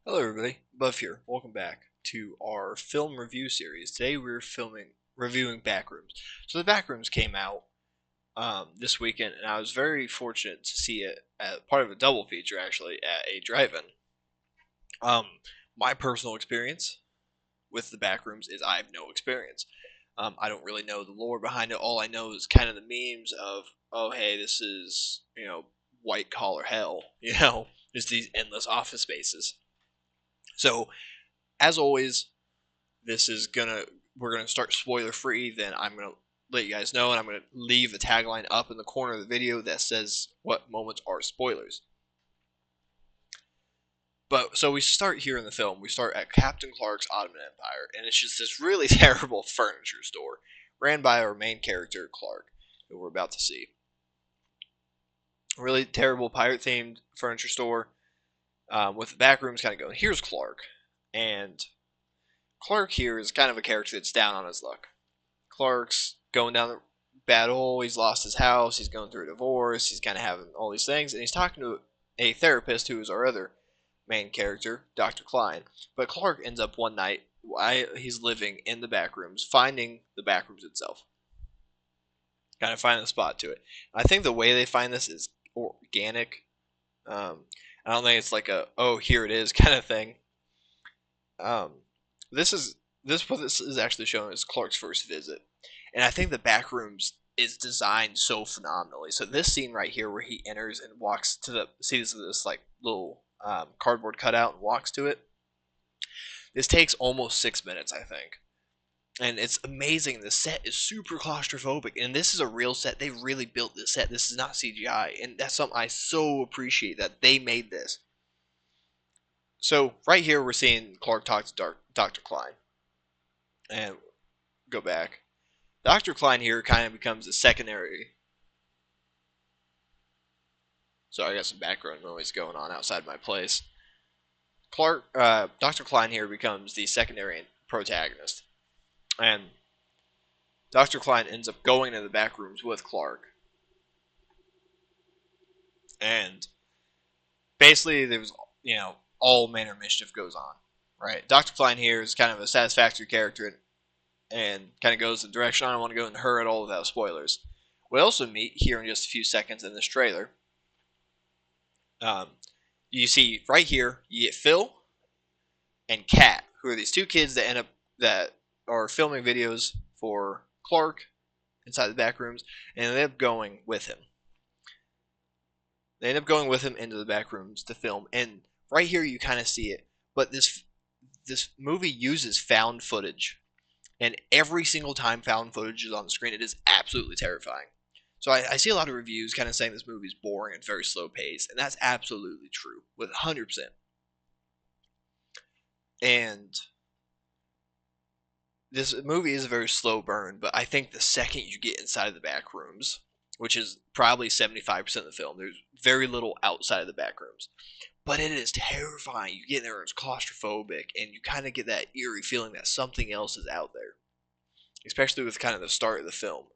Hello everybody, Buff here. Welcome back to our film review series. Today we're reviewing Backrooms. So the Backrooms came out this weekend, and I was very fortunate to see it as part of a double feature actually at a drive-in. Um, my personal experience with the Backrooms is I have no experience. I don't really know the lore behind it. All I know is kind of the memes of, oh hey, this is white collar hell. Just these endless office spaces. So as always, this is gonna we're gonna start spoiler free. Then I'm gonna let you guys know, and I'm gonna leave a tagline up in the corner of the video that says what moments are spoilers. But so we start here in the film. We start at Captain Clark's Ottoman Empire, and it's just this really terrible furniture store ran by our main character Clark, who we're about to see. A really terrible pirate themed furniture store with the back rooms kind of going. Here's Clark, and Clark here is kind of a character that's down on his luck. Clark's going down the bad hole. He's lost his house. He's going through a divorce. He's kind of having all these things, and he's talking to a therapist who is our other main character, Dr. Klein. But Clark ends up one night while he's living in the back rooms, finding the back rooms itself. Kind of finding a spot to it. I think the way they find this is organic. I don't think it's like a oh here it is kind of thing. This is what this is actually showing is Clark's first visit, and I think the back rooms is designed so phenomenally. So this scene right here, where he enters and walks to sees this like little cardboard cutout and walks to it. This takes almost 6 minutes, I think, and it's amazing. The set is super claustrophobic, and this is a real set. They really built this set. This is not CGI, and that's something I so appreciate that they made this. So right here, we're seeing Clark talk to Dr. Klein, and go back. Dr. Klein here kind of becomes a secondary. So I got some background noise going on outside my place. Dr. Klein here becomes the secondary protagonist, and Dr. Klein ends up going to the back rooms with Clark, and basically there's all manner of mischief goes on. Right, Dr. Klein here is kind of a satisfactory character and kind of goes the direction I don't want to go into her at all without spoilers. We also meet here in just a few seconds in this trailer. You see right here, you get Phil and Kat, who are these two kids that are filming videos for Clark inside the back rooms, and they end up going with him. They end up going with him into the back rooms to film, and right here you kind of see it. But this movie uses found footage, and every single time found footage is on the screen, it is absolutely terrifying. So I see a lot of reviews kind of saying this movie is boring and very slow paced, and that's absolutely true, with 100%. And this movie is a very slow burn, but I think the second you get inside of the back rooms, which is probably 75% of the film, there's very little outside of the back rooms. But it is terrifying. You get in there and it's claustrophobic, and you kind of get that eerie feeling that something else is out there. Especially with kind of the start of the film.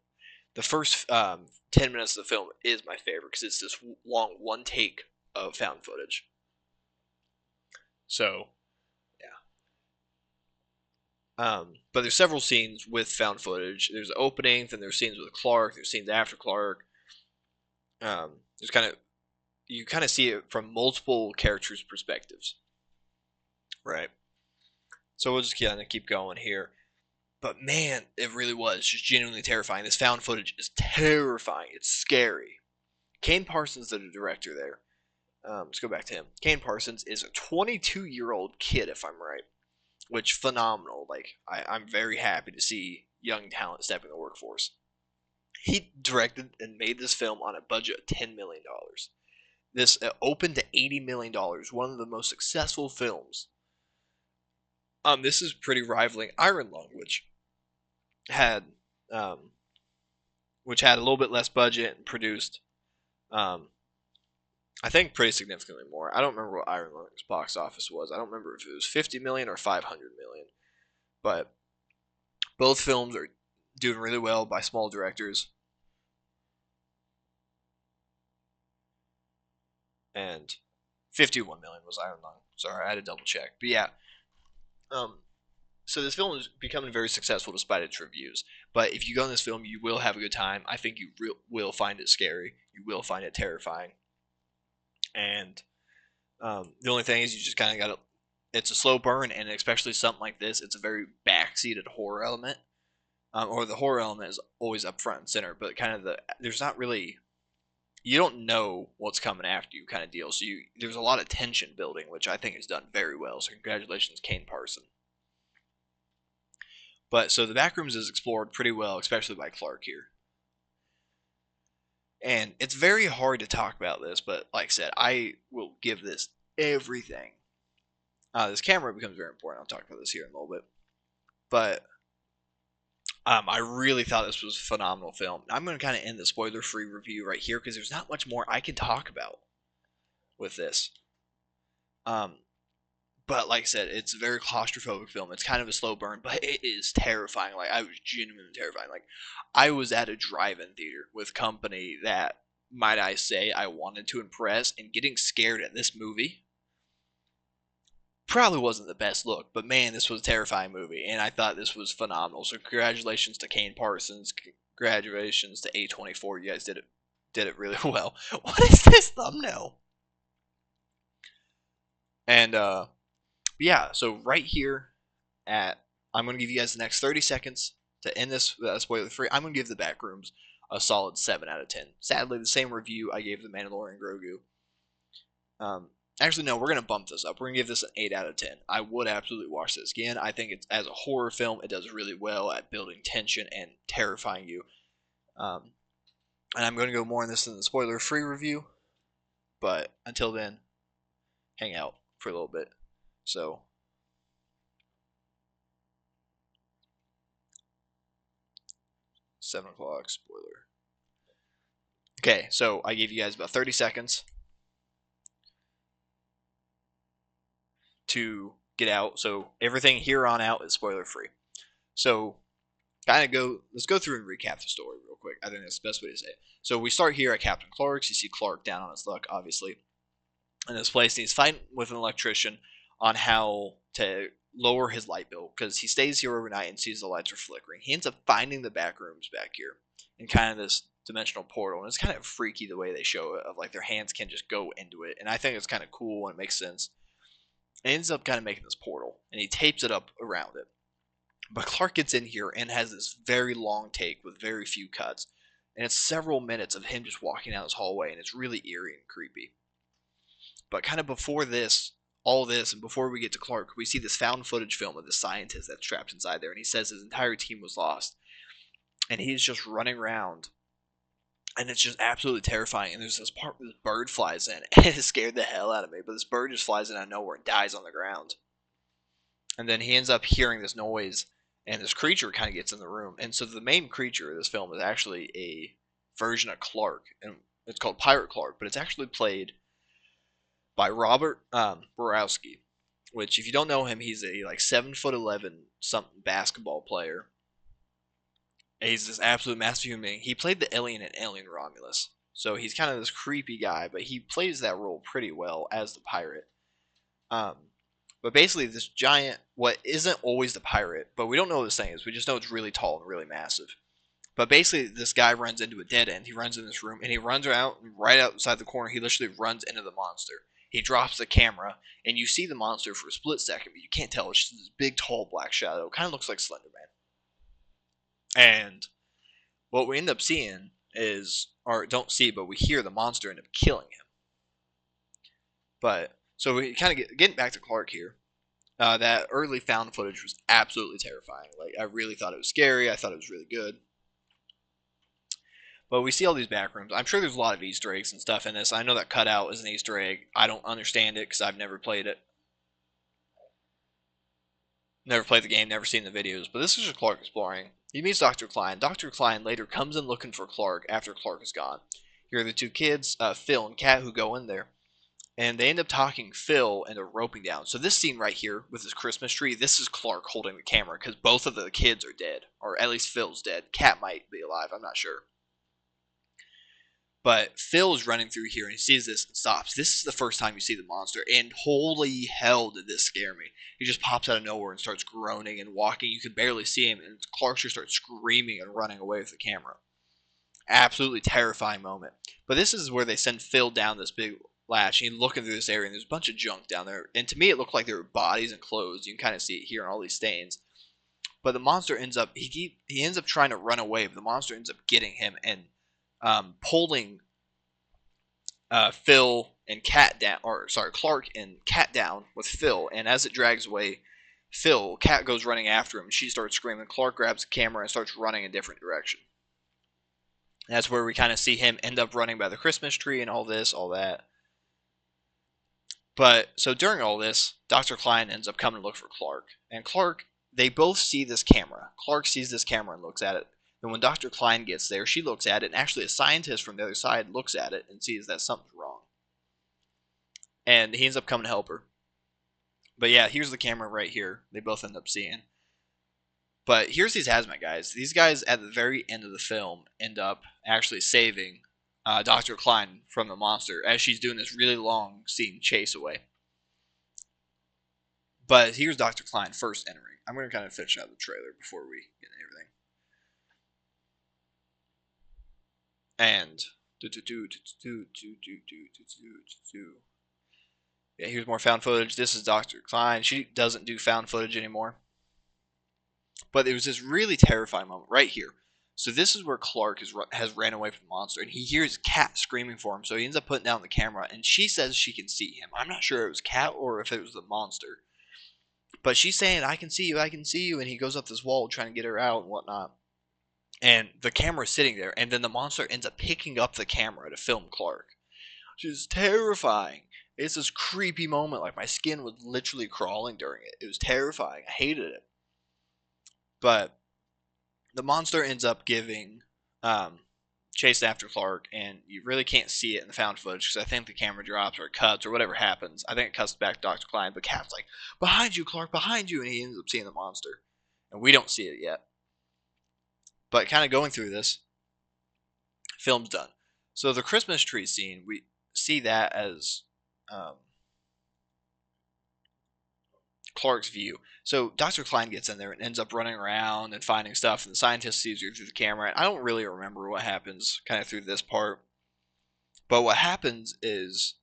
The first 10 minutes of the film is my favorite because it's this long one take of found footage. So, yeah. But there's several scenes with found footage. There's the opening, then there's scenes with Clark, there's scenes after Clark. You kind of see it from multiple characters' perspectives. Right. So we'll just kind of keep going here. But man, it really was just genuinely terrifying. This found footage is terrifying. It's scary. Kane Parsons, the director there. Let's go back to him. Kane Parsons is a 22-year-old kid, if I'm right. Which, phenomenal. Like, I'm very happy to see young talent step in the workforce. He directed and made this film on a budget of $10 million. This opened to $80 million, one of the most successful films. This is pretty rivaling Iron Lung, which had a little bit less budget and produced, I think, pretty significantly more. I don't remember what Iron Lung's box office was. I don't remember if it was 50 million or 500 million. But both films are doing really well by small directors. And 51 million was Iron Lung. Sorry, I had to double check. But yeah, um, so this film is becoming very successful despite its reviews. But if you go in this film, you will have a good time. I think you will find it scary. You will find it terrifying. And the only thing is, you just kind of got to. It's a slow burn, and especially something like this, it's a very backseated horror element. Or the horror element is always up front and center, but kind of there's not really, you don't know what's coming after you kind of deal. So there's a lot of tension building, which I think is done very well. So congratulations, Kane Parson. But so the Backrooms is explored pretty well, especially by Clark here. And it's very hard to talk about this, but like I said, I will give this everything. This camera becomes very important. I'll talk about this here in a little bit. But I really thought this was a phenomenal film. I'm going to kind of end the spoiler-free review right here because there's not much more I can talk about with this. But like I said, it's a very claustrophobic film. It's kind of a slow burn, but it is terrifying. Like, I was genuinely terrified. Like, I was at a drive-in theater with company that, might I say, I wanted to impress, and getting scared at this movie probably wasn't the best look, but man, this was a terrifying movie, and I thought this was phenomenal. So congratulations to Kane Parsons, congratulations to A24. You guys did it really well. What is this thumbnail? And yeah, so right here I'm going to give you guys the next 30 seconds to end this spoiler free. I'm going to give the Backrooms a solid 7 out of 10. Sadly, the same review I gave the Mandalorian Grogu. Actually, no, we're going to bump this up. We're going to give this an 8 out of 10. I would absolutely watch this again. I think it's, as a horror film, it does really well at building tension and terrifying you. And I'm going to go more on this in the spoiler-free review. But until then, hang out for a little bit. So, 7 o'clock, spoiler. Okay, so I gave you guys about 30 seconds to get out. So everything here on out is spoiler free. So let's go through and recap the story real quick. I think that's the best way to say it. So we start here at Captain Clark's. You see Clark down on his luck, obviously, in this place. And he's fighting with an electrician on how to lower his light bill because he stays here overnight and sees the lights are flickering. He ends up finding the back rooms back here in kind of this dimensional portal, and it's kind of freaky the way they show it, of like their hands can just go into it, and I think it's kind of cool and it makes sense. It ends up kind of making this portal, and he tapes it up around it. But Clark gets in here and has this very long take with very few cuts, and it's several minutes of him just walking down this hallway, and it's really eerie and creepy. But kind of before this, all this, and before we get to Clark, we see this found footage film of the scientist that's trapped inside there, and he says his entire team was lost, and he's just running around, and it's just absolutely terrifying. And there's this part where this bird flies in, and it scared the hell out of me, but this bird just flies in out of nowhere and dies on the ground. And then he ends up hearing this noise, and this creature kind of gets in the room. And so the main creature of this film is actually a version of Clark, and it's called Pirate Clark, but it's actually played by Robert Borowski, which, if you don't know him, he's a like 7'11" something basketball player. He's this absolute massive human being. He played the alien in Alien Romulus, so he's kind of this creepy guy, but he plays that role pretty well as the pirate. But basically, this giant, what isn't always the pirate, but we don't know what this thing is. We just know it's really tall and really massive. But basically, this guy runs into a dead end. He runs in this room, and he runs out, and right outside the corner, he literally runs into the monster. He drops the camera, and you see the monster for a split second, but you can't tell. It's just this big, tall, black shadow. It kind of looks like Slender Man. And what we end up seeing is, or don't see, but we hear the monster end up killing him. But, so we kind of getting back to Clark here. That early found footage was absolutely terrifying. Like, I really thought it was scary. I thought it was really good. But we see all these back rooms. I'm sure there's a lot of Easter eggs and stuff in this. I know that cutout is an Easter egg. I don't understand it because I've never played it. Never played the game, never seen the videos. But this is just Clark exploring. He meets Dr. Klein. Dr. Klein later comes in looking for Clark after Clark is gone. Here are the two kids, Phil and Kat, who go in there. And they end up talking Phil into roping down. So this scene right here with his Christmas tree, this is Clark holding the camera because both of the kids are dead. Or at least Phil's dead. Kat might be alive, I'm not sure. But Phil's running through here and he sees this and stops. This is the first time you see the monster, and holy hell did this scare me. He just pops out of nowhere and starts groaning and walking. You can barely see him, and Clark just starts screaming and running away with the camera. Absolutely terrifying moment. But this is where they send Phil down this big latch, and he's looking through this area, and there's a bunch of junk down there. And to me, it looked like there were bodies and clothes. You can kind of see it here in all these stains. But the monster ends up he ends up trying to run away, but the monster ends up getting him and pulling Phil and Cat down, or sorry, Clark and Cat down with Phil. And as it drags away Phil, Cat goes running after him. She starts screaming. Clark grabs the camera and starts running in a different direction. And that's where we kind of see him end up running by the Christmas tree and all this, all that. But so during all this, Dr. Klein ends up coming to look for Clark. And Clark, they both see this camera. Clark sees this camera and looks at it. And when Dr. Klein gets there, she looks at it, and actually a scientist from the other side looks at it and sees that something's wrong. And he ends up coming to help her. But yeah, here's the camera right here. They both end up seeing. But here's these hazmat guys. These guys at the very end of the film end up actually saving Dr. Klein from the monster as she's doing this really long scene chase away. But here's Dr. Klein first entering. I'm going to kind of finish out the trailer before we get into everything. And yeah, here's more found footage. This is Dr. Klein. She doesn't do found footage anymore. But it was this really terrifying moment right here. So this is where Clark has ran away from the monster, and he hears Cat screaming for him. So he ends up putting down the camera, and she says she can see him. I'm not sure if it was Cat or if it was the monster. But she's saying, I can see you, I can see you. And he goes up this wall trying to get her out and whatnot. And the camera's sitting there, and then the monster ends up picking up the camera to film Clark. Which is terrifying. It's this creepy moment. Like, my skin was literally crawling during it. It was terrifying. I hated it. But the monster ends up giving chase after Clark, and you really can't see it in the found footage because I think the camera drops or it cuts or whatever happens. I think it cuts back to Dr. Klein, but Cat's like, behind you, Clark, behind you, and he ends up seeing the monster. And we don't see it yet. But kind of going through this, film's done. So the Christmas tree scene, we see that as Clark's view. So Dr. Klein gets in there and ends up running around and finding stuff, and the scientist sees her through the camera. And I don't really remember what happens kind of through this part. But what happens is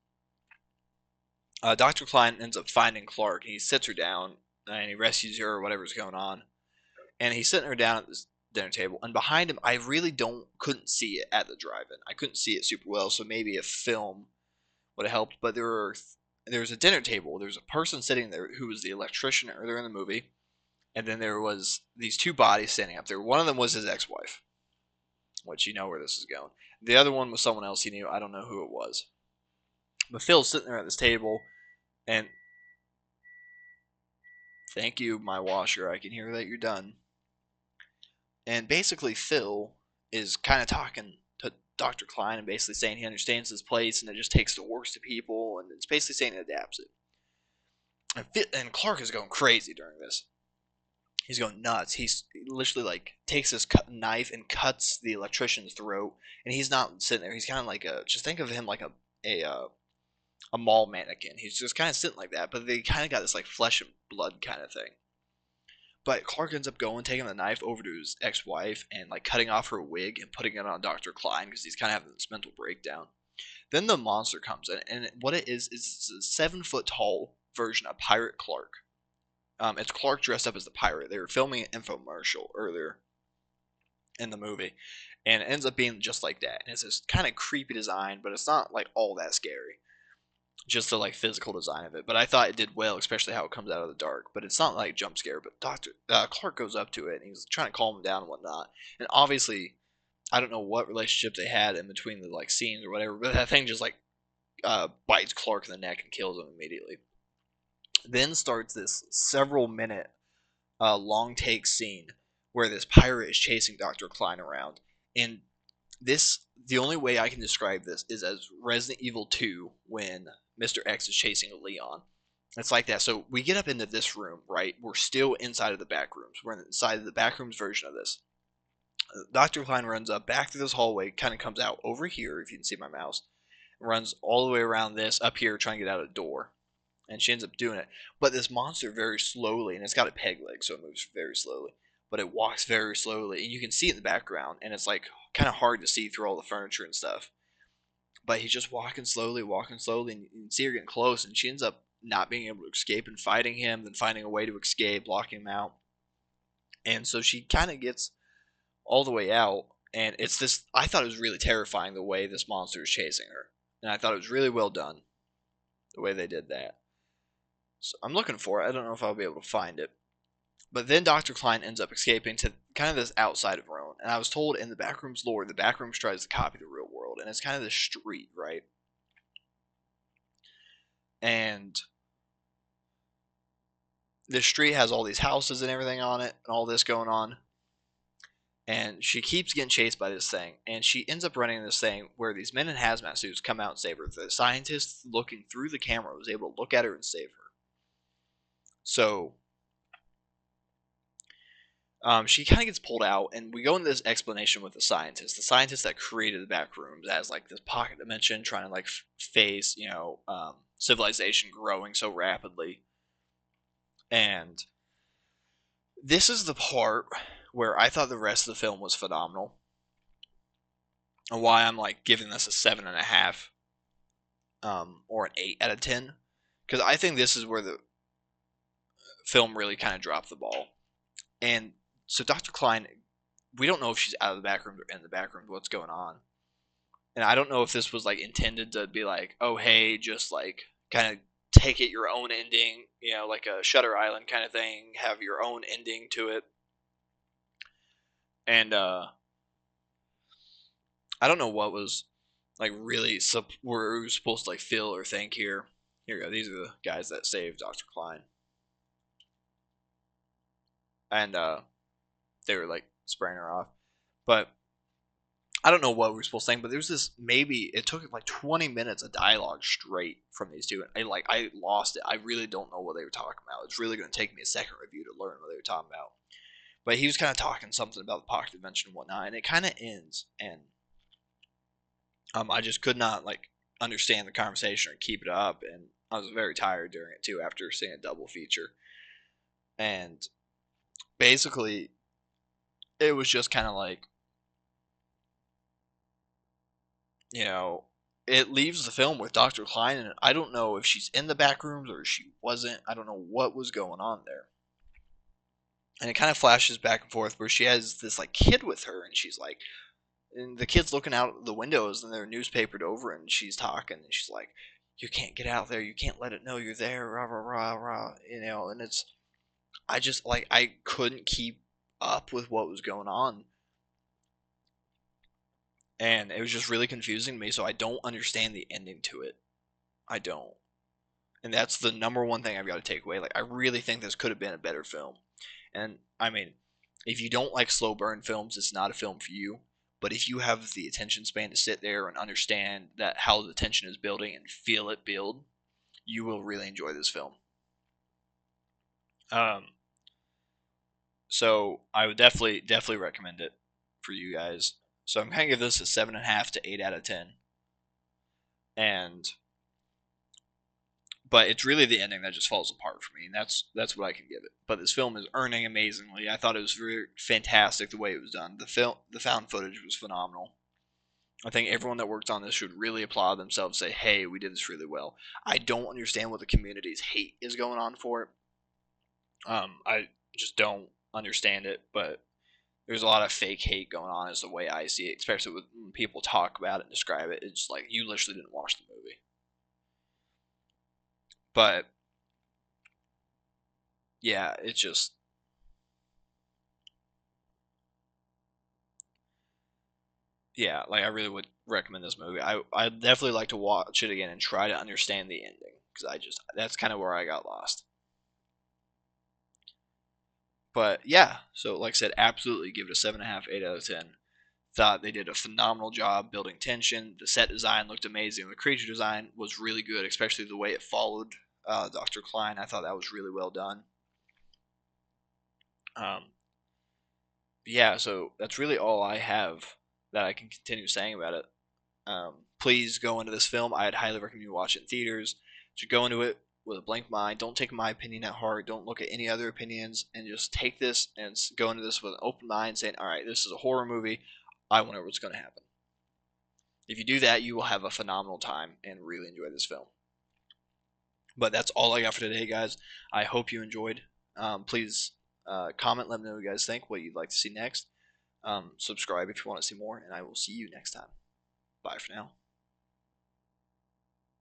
Dr. Klein ends up finding Clark, and he sits her down, and he rescues her or whatever's going on. And he's sitting her down at this dinner table, and behind him, I really couldn't see it at the drive-in. I couldn't see it super well, so maybe a film would have helped. But there's a dinner table. There's a person sitting there who was the electrician earlier in the movie, and then there was these two bodies standing up there. One of them was his ex-wife, which you know where this is going. The other one was someone else he knew. I don't know who it was. But Phil's sitting there at this table, and thank you, my washer. I can hear that you're done. And basically, Phil is kind of talking to Dr. Klein and basically saying he understands his place and it just takes the worst of people, and it's basically saying it adapts it. And Clark is going crazy during this. He's going nuts. He literally like takes his knife and cuts the electrician's throat, and he's not sitting there. He's kind of like just think of him like a mall mannequin. He's just kind of sitting like that, but they kind of got this like flesh and blood kind of thing. But Clark ends up taking the knife over to his ex-wife and like cutting off her wig and putting it on Dr. Klein because he's kind of having this mental breakdown. Then the monster comes in, and what it is a 7-foot-tall version of Pirate Clark. It's Clark dressed up as the pirate. They were filming an infomercial earlier in the movie, and it ends up being just like that. And it's this kind of creepy design, but it's not like all that scary. Just the like physical design of it, but I thought it did well, especially how it comes out of the dark. But it's not like jump scare. But Clark goes up to it and he's trying to calm him down and whatnot. And obviously, I don't know what relationship they had in between the like scenes or whatever, but that thing just like bites Clark in the neck and kills him immediately. Then starts this several minute long take scene where this pirate is chasing Dr. Klein around, and the only way I can describe this is as Resident Evil 2 when Mr. X is chasing Leon. It's like that. So we get up into this room, right? We're still inside of the Backrooms. We're inside of the Backrooms version of this. Dr. Klein runs up back through this hallway, kind of comes out over here, if you can see my mouse, runs all the way around this, up here, trying to get out a door. And she ends up doing it. But this monster very slowly, and it's got a peg leg, so it moves very slowly. But it walks very slowly, and you can see it in the background, and it's like kind of hard to see through all the furniture and stuff. But he's just walking slowly, and you can see her getting close, and she ends up not being able to escape and fighting him, then finding a way to escape, locking him out. And so she kind of gets all the way out, and it's this. I thought it was really terrifying the way this monster is chasing her, and I thought it was really well done the way they did that. So I'm looking for it. I don't know if I'll be able to find it. But then Dr. Klein ends up escaping to kind of this outside of Rome. And I was told in the Backrooms lore, the Backrooms tries to copy the real world. And it's kind of this street, right? And this street has all these houses and everything on it, and all this going on. And she keeps getting chased by this thing. And she ends up running this thing where these men in hazmat suits come out and save her. The scientist looking through the camera was able to look at her and save her. So she kind of gets pulled out, and we go into this explanation with the scientist that created the Backrooms as like this pocket dimension, trying to like face, civilization growing so rapidly. And this is the part where I thought the rest of the film was phenomenal, and why I'm like giving this a 7.5, or an 8 out of 10, because I think this is where the film really kind of dropped the ball. And so Dr. Klein, we don't know if she's out of the back room or in the back room, what's going on. And I don't know if this was like intended to be like, oh hey, just like kind of take it your own ending, like a Shutter Island kind of thing, have your own ending to it. And I don't know what was like really were we supposed to like feel or think here. Here we go. These are the guys that saved Dr. Klein. And they were like spraying her off. But I don't know what we were supposed to think, but there was this, maybe it took like 20 minutes of dialogue straight from these two, and I lost it. I really don't know what they were talking about. It's really going to take me a second review to learn what they were talking about. But he was kind of talking something about the pocket dimension and whatnot, and it kind of ends, and I just could not like understand the conversation or keep it up, and I was very tired during it too after seeing a double feature. And basically, it was just kind of like, it leaves the film with Dr. Klein, and I don't know if she's in the back rooms or she wasn't. I don't know what was going on there. And it kind of flashes back and forth where she has this like kid with her, and she's like, and the kid's looking out the windows, and they're newspapered over, and she's talking, and she's like, "You can't get out there. You can't let it know you're there." Rah rah rah rah. And it's, I just like I couldn't keep up with what was going on, and it was just really confusing to me. So I don't understand the ending to it. I don't. And that's the number one thing I've got to take away. Like, I really think this could have been a better film. And I mean, if you don't like slow burn films, it's not a film for you. But if you have the attention span to sit there and understand that how the tension is building and feel it build, you will really enjoy this film. Um, so I would definitely recommend it for you guys. So I'm gonna give this a 7.5 to 8 out of 10. And but it's really the ending that just falls apart for me, and that's what I can give it. But this film is earning amazingly. I thought it was very fantastic the way it was done. The found footage was phenomenal. I think everyone that worked on this should really applaud themselves, say, hey, we did this really well. I don't understand what the community's hate is going on for it. I just don't understand it, but there's a lot of fake hate going on is the way I see it, especially when people talk about it and describe it. It's like you literally didn't watch the movie. But yeah, it's just, yeah, like I really would recommend this movie. I'd definitely like to watch it again and try to understand the ending, because that's kind of where I got lost. But yeah, so like I said, absolutely give it a 7.5, 8 out of 10. Thought they did a phenomenal job building tension. The set design looked amazing. The creature design was really good, especially the way it followed Dr. Klein. I thought that was really well done. Um, yeah, so that's really all I have that I can continue saying about it. Please go into this film. I'd highly recommend you watch it in theaters. Just go into it with a blank mind. Don't take my opinion at heart. Don't look at any other opinions, and just take this and go into this with an open mind, saying, "All right, this is a horror movie. I wonder what's going to happen." If you do that, you will have a phenomenal time and really enjoy this film. But that's all I got for today, guys. I hope you enjoyed. Please comment, let me know what you guys think, what you'd like to see next. Subscribe if you want to see more, and I will see you next time. Bye for now.